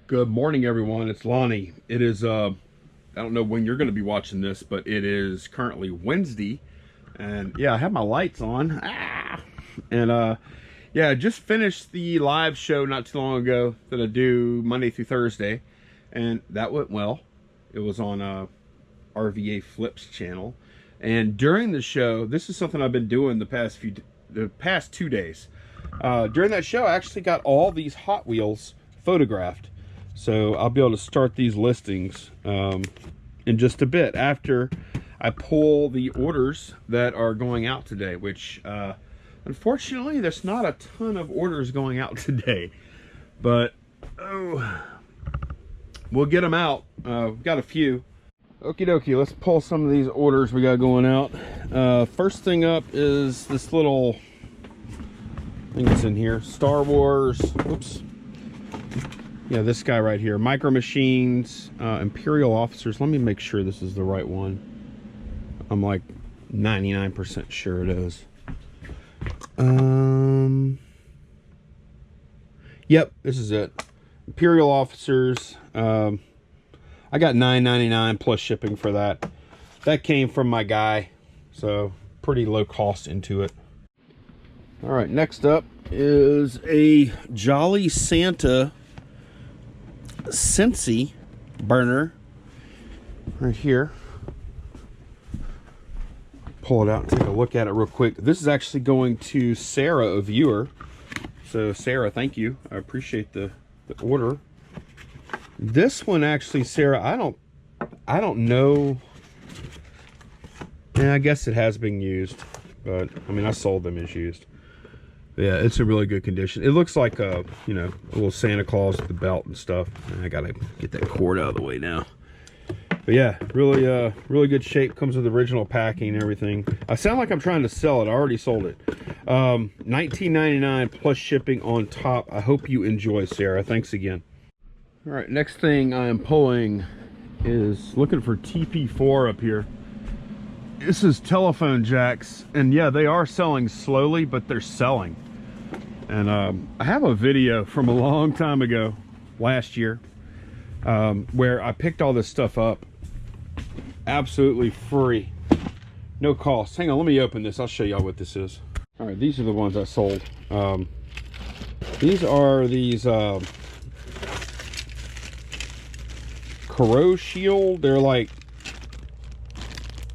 Good morning, everyone. It's Lonnie. It is, I don't know when you're going to be watching this, but it is currently Wednesday. And yeah, I have my lights on. And yeah, I just finished the live show not too long ago that I do Monday through Thursday. And that went well. It was on RVA Flips channel. And during the show, this is something I've been doing the past 2 days. During that show, I actually got all these Hot Wheels photographed. So I'll be able to start these listings in just a bit after I pull the orders that are going out today, which unfortunately there's not a ton of orders going out today, but we'll get them out. We've got a few. Okie dokie, let's pull some of these orders we got going out. First thing up is this little, I think it's in here, Star Wars, oops. Yeah, this guy right here, Micro Machines, Imperial Officers. Let me make sure this is the right one. I'm like 99% sure it is. Yep, this is it. Imperial Officers. I got $9.99 plus shipping for that. That came from my guy, so pretty low cost into it. All right, next up is a Jolly Santa Scentsy burner right here. Pull it out and take a look at it real quick. This is actually going to Sarah, a viewer. So Sarah, thank you. I appreciate the order. This one actually, Sarah, I don't know. Yeah, I guess it has been used, but I mean, I sold them as used. Yeah, it's in really good condition. It looks like a, you know, a little Santa Claus with the belt and stuff. I gotta get that cord out of the way now. But yeah, really, really good shape. Comes with original packing and everything. I sound like I'm trying to sell it. I already sold it. $19.99 plus shipping on top. I hope you enjoy, Sarah. Thanks again. All right, next thing I am pulling is looking for TP4 up here. This is telephone jacks, and yeah, they are selling slowly, but they're selling. And I have a video from a long time ago, last year, where I picked all this stuff up absolutely free, no cost. Hang on, let me open this. I'll show y'all what this is. All right, these are the ones I sold. These are these Corrosion Shield. They're like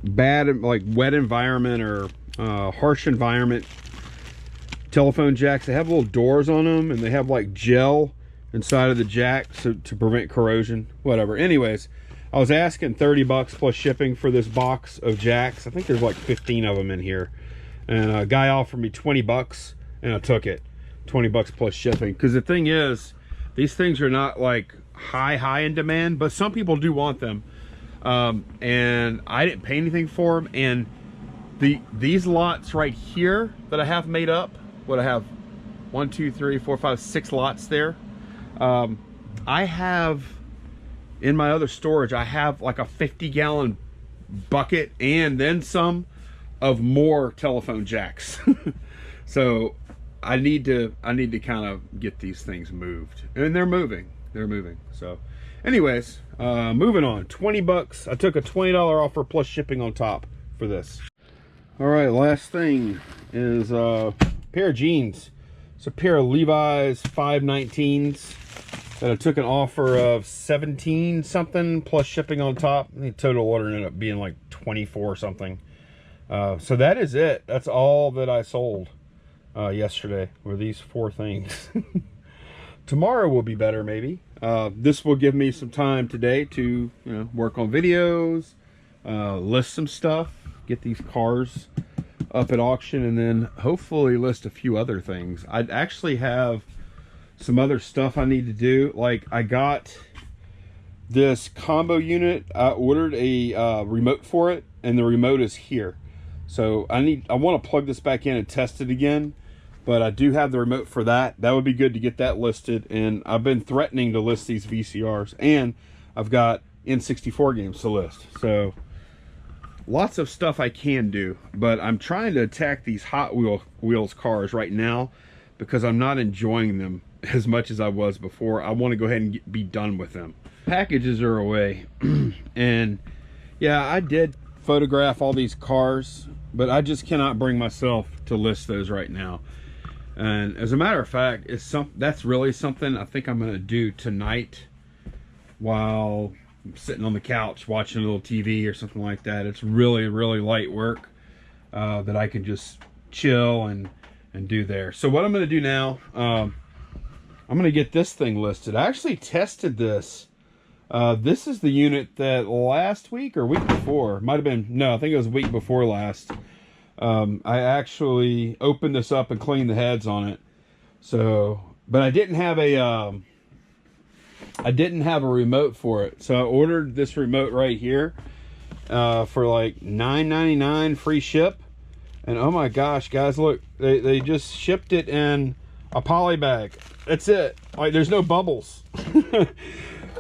bad, like wet environment or harsh environment telephone jacks. They have little doors on them, and they have like gel inside of the jack to prevent corrosion, whatever. Anyways, I was asking 30 bucks plus shipping for this box of jacks. I think there's like 15 of them in here, and a guy offered me 20 bucks and I took it. 20 bucks plus shipping, because the thing is, these things are not like high in demand, but some people do want them. And I didn't pay anything for them, and these lots right here that I have made up, what I have 1 2 3 4 5 6 lots there. I have in my other storage, I have like a 50-gallon bucket and then some of more telephone jacks. So I need to kind of get these things moved, and they're moving. So anyways, moving on. 20 bucks. I took a $20 offer plus shipping on top for this. All right, last thing is a pair of jeans. It's a pair of Levi's 519s that I took an offer of 17 something plus shipping on top. The total order ended up being like 24 something. So that is it. That's all that I sold yesterday, were these 4 things. Tomorrow will be better, maybe. This will give me some time today to, you know, work on videos, list some stuff, get these cars up at auction, and then hopefully list a few other things. I actually have some other stuff I need to do. Like, I got this combo unit. I ordered a remote for it, and the remote is here. So I want to plug this back in and test it again. But I do have the remote for that. That would be good to get that listed. And I've been threatening to list these VCRs. And I've got N64 games to list. So lots of stuff I can do. But I'm trying to attack these Hot Wheels cars right now because I'm not enjoying them as much as I was before. I want to go ahead and be done with them. Packages are away. And yeah, I did photograph all these cars, but I just cannot bring myself to list those right now. And as a matter of fact, that's really something I think I'm going to do tonight while I'm sitting on the couch watching a little TV or something like that. It's really, really light work that I can just chill and do there. So what I'm going to do now, I'm going to get this thing listed. I actually tested this. This is the unit that last week or week before, might have been, no, I think it was week before last. I actually opened this up and cleaned the heads on it. So, but I didn't have a remote for it. So I ordered this remote right here, for like $9.99 free ship. And oh my gosh, guys, look, they just shipped it in a poly bag. That's it. Like, there's no bubbles.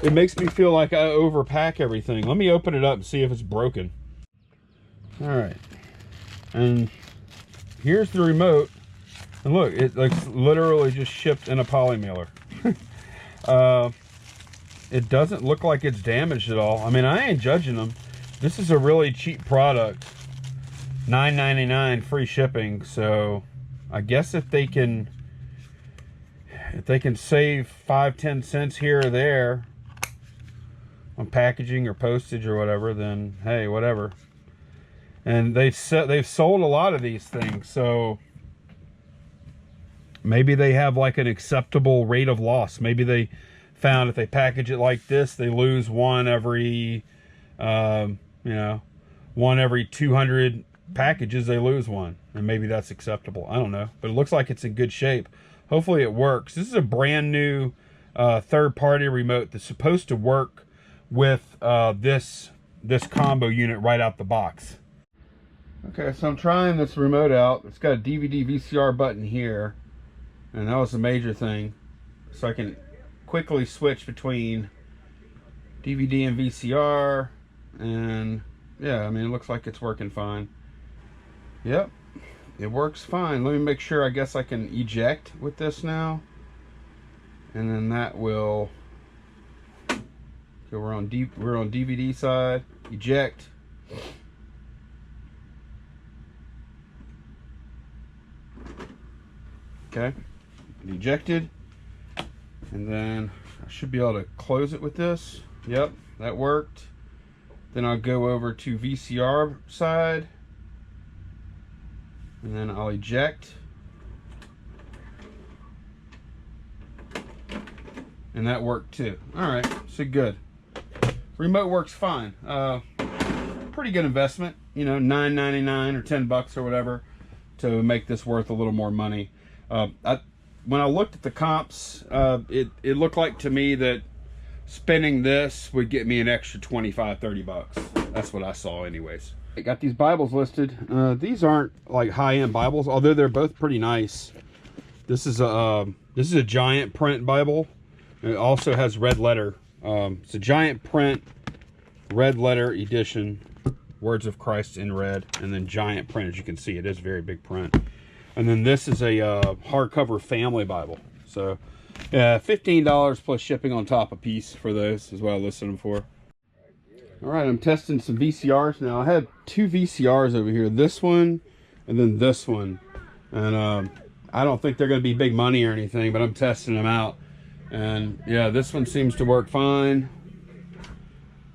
It makes me feel like I overpack everything. Let me open it up and see if it's broken. All right. And here's the remote. And look, it's like literally just shipped in a poly mailer. It doesn't look like it's damaged at all. I mean, I ain't judging them. This is a really cheap product. $9.99 free shipping. So I guess if they can save 5-10 cents here or there on packaging or postage or whatever, then hey, whatever. And they've sold a lot of these things, so maybe they have like an acceptable rate of loss. Maybe they found if they package it like this, they lose one every, one every 200 packages, they lose one, and maybe that's acceptable. I don't know, but it looks like it's in good shape. Hopefully it works. This is a brand new third-party remote that's supposed to work with this combo unit right out the box. Okay, so I'm trying this remote out. It's got a DVD VCR button here, and that was the major thing. So I can quickly switch between DVD and VCR, and yeah, I mean, it looks like it's working fine. Yep, it works fine. Let me make sure. I guess I can eject with this now, and then that will. So we're on DVD side. Eject. Okay, ejected, and then I should be able to close it with this. Yep, that worked. Then I'll go over to VCR side, and then I'll eject, and that worked too. All right, so good. Remote works fine. Pretty good investment, you know, $9.99 or $10 or whatever to make this worth a little more money. When I looked at the comps, it looked like to me that spending this would get me an extra $25-30. That's what I saw anyways. I got these Bibles listed. These aren't like high-end Bibles, although they're both pretty nice. This is a giant print Bible. It also has red letter. It's a giant print red letter edition, Words of Christ in red, and then giant print. As you can see, it is very big print. And then this is a hardcover family Bible. So yeah, $15 plus shipping on top a piece for those is what I listed them for. All right, I'm testing some VCRs now. I have two VCRs over here, this one and then this one. And I don't think they're going to be big money or anything, but I'm testing them out. And yeah, this one seems to work fine.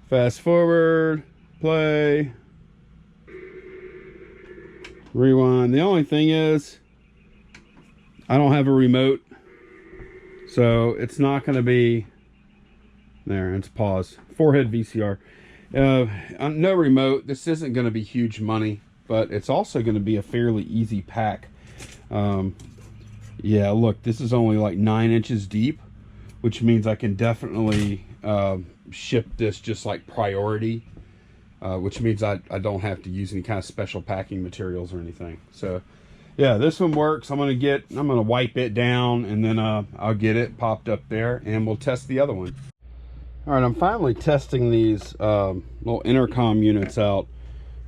Fast forward, play, rewind. The only thing is I don't have a remote, so it's not going to be there. It's pause. Forehead VCR. No remote. This isn't going to be huge money, but it's also going to be a fairly easy pack. Yeah, look, this is only like 9 inches deep, which means I can definitely ship this just like priority, which means I don't have to use any kind of special packing materials or anything. So yeah, this one works. I'm gonna wipe it down, and then I'll get it popped up there, and we'll test the other one. All right, I'm finally testing these little intercom units out.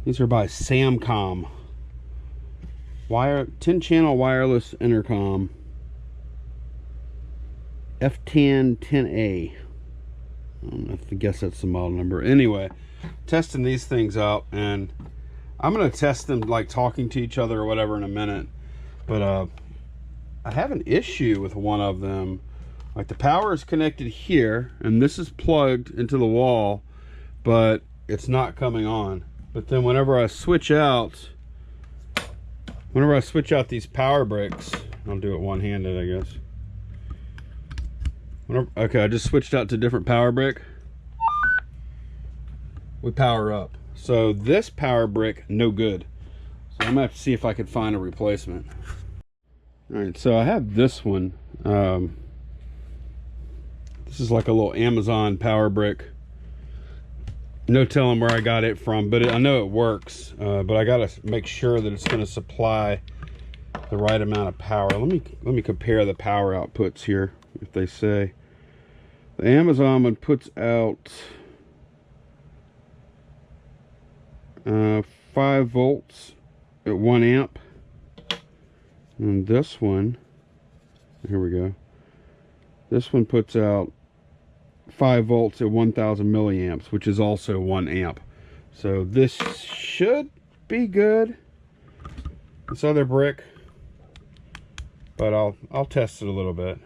These are by Samcom. 10 channel wireless intercom. F1010A. I don't know if I guess that's the model number. Anyway, testing these things out, and I'm gonna test them like talking to each other or whatever in a minute. But I have an issue with one of them. Like the power is connected here, and this is plugged into the wall, but it's not coming on. But then whenever I switch out these power bricks, I'll do it one-handed, I guess. Okay, I just switched out to a different power brick. We power up. So this power brick, no good. So I'm gonna have to see if I could find a replacement. All right, so I have this one. This is like a little Amazon power brick. No telling where I got it from, but I know it works. But I gotta make sure that it's gonna supply the right amount of power. Let me compare the power outputs here. If they say the Amazon one puts out 5 volts at 1 amp, and this one, here we go, this one puts out 5 volts at 1000 milliamps, which is also 1 amp. So this should be good, this other brick, but I'll test it a little bit.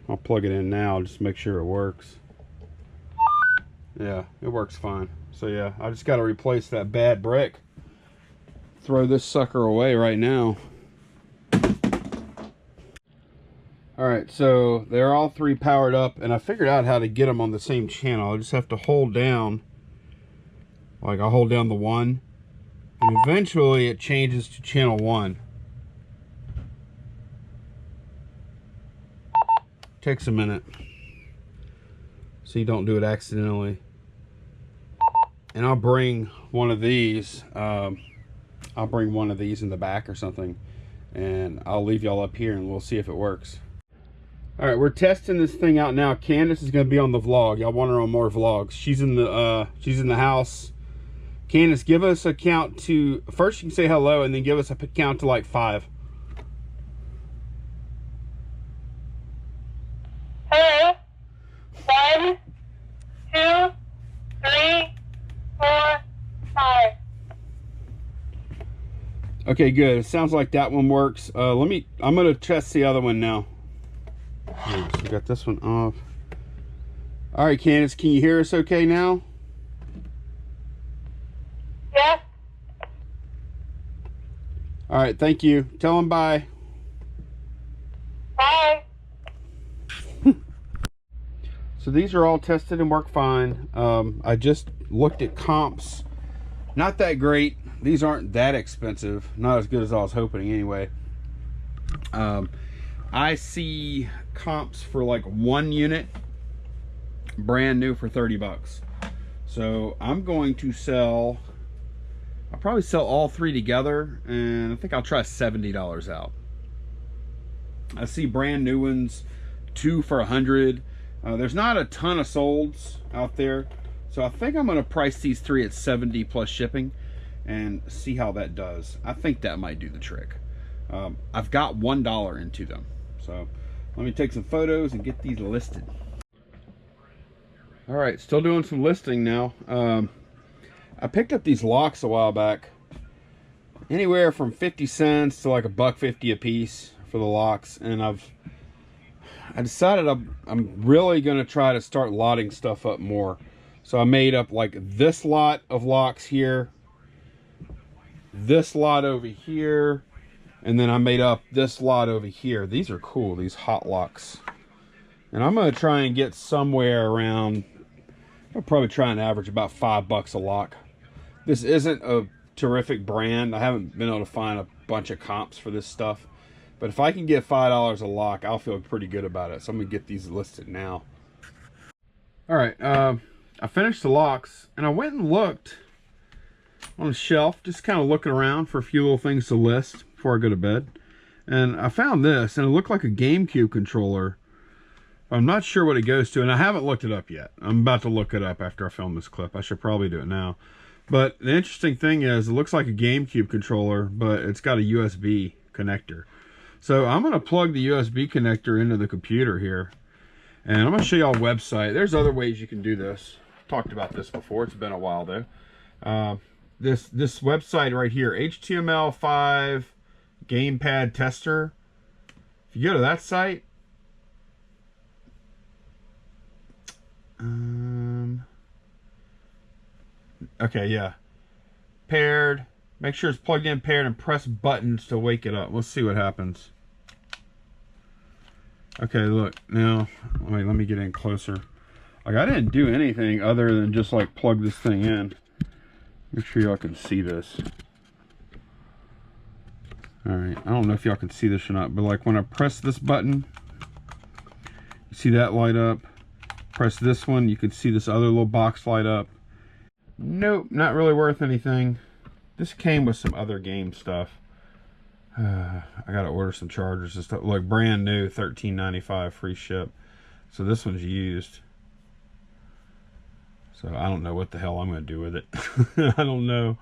I'll plug it in now, just make sure it works. Yeah, it works fine. So yeah, I just got to replace that bad brick. Throw this sucker away right now. Alright, so they're all 3 powered up, and I figured out how to get them on the same channel. I just have to hold down, like I'll hold down the 1, and eventually it changes to channel 1. Takes a minute, so you don't do it accidentally. And I'll bring one of these, in the back or something, and I'll leave y'all up here and we'll see if it works. All right, we're testing this thing out now. Candace is gonna be on the vlog. Y'all want her on more vlogs. She's in the house. Candace, give us a count to, first you can say hello and then give us a count to like 5. Hello. 1, 2, 3, 4, 5. Okay, good. It sounds like that one works. I'm gonna test the other one now. So we got this one off. All right, Candace, can you hear us okay now? Yeah. All right, thank you. Tell them bye. Bye. So these are all tested and work fine. I just looked at comps. Not that great. These aren't that expensive. Not as good as I was hoping anyway. I see comps for like 1 unit brand new for 30 bucks. So I'm going to sell, I'll probably sell all 3 together, and I think I'll try $70 out. I see brand new ones 2 for 100. There's not a ton of solds out there, so I think I'm going to price these 3 at 70 plus shipping and see how that does. I think that might do the trick. I've got $1 into them, so let me take some photos and get these listed. All right, still doing some listing now. I picked up these locks a while back, anywhere from 50 cents to like $1.50 a piece for the locks, and I decided I'm really gonna try to start lotting stuff up more. So I made up like this lot of locks here, this lot over here, and then I made up this lot over here. These are cool, these hot locks. And I'm gonna try and get somewhere around, I'll probably try and average about $5 a lock. This isn't a terrific brand. I haven't been able to find a bunch of comps for this stuff. But if I can get $5 a lock, I'll feel pretty good about it. So I'm gonna get these listed now. All right, I finished the locks, and I went and looked on a shelf, just kind of looking around for a few little things to list before I go to bed. And I found this, and it looked like a GameCube controller. I'm not sure what it goes to, and I haven't looked it up yet. I'm about to look it up after I film this clip. I should probably do it now. But the interesting thing is, it looks like a GameCube controller, but it's got a USB connector. So I'm going to plug the USB connector into the computer here. And I'm going to show y'all a website. There's other ways you can do this. Talked about this before. It's been a while though. This website right here, HTML5 gamepad tester. If you go to that site, okay, yeah, paired. Make sure it's plugged in, paired, and press buttons to wake it up. Let's see what happens. Okay, look now. Wait, let me get in closer. Like, I didn't do anything other than just like plug this thing in. Make sure y'all can see this. Alright, I don't know if y'all can see this or not, but like when I press this button, you see that light up. Press this one, you can see this other little box light up. Nope, not really worth anything. This came with some other game stuff. I gotta order some chargers and stuff. Like brand new, $13.95 free ship. So this one's used. So I don't know what the hell I'm gonna do with it. I don't know.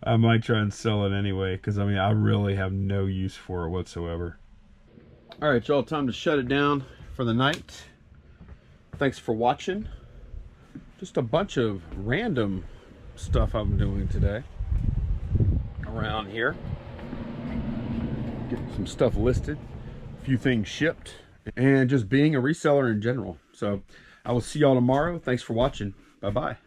I might try and sell it anyway, because I mean I really have no use for it whatsoever. Alright y'all, time to shut it down for the night. Thanks for watching. Just a bunch of random stuff I'm doing today around here. Getting some stuff listed, a few things shipped, and just being a reseller in general. So I will see y'all tomorrow. Thanks for watching. Bye-bye.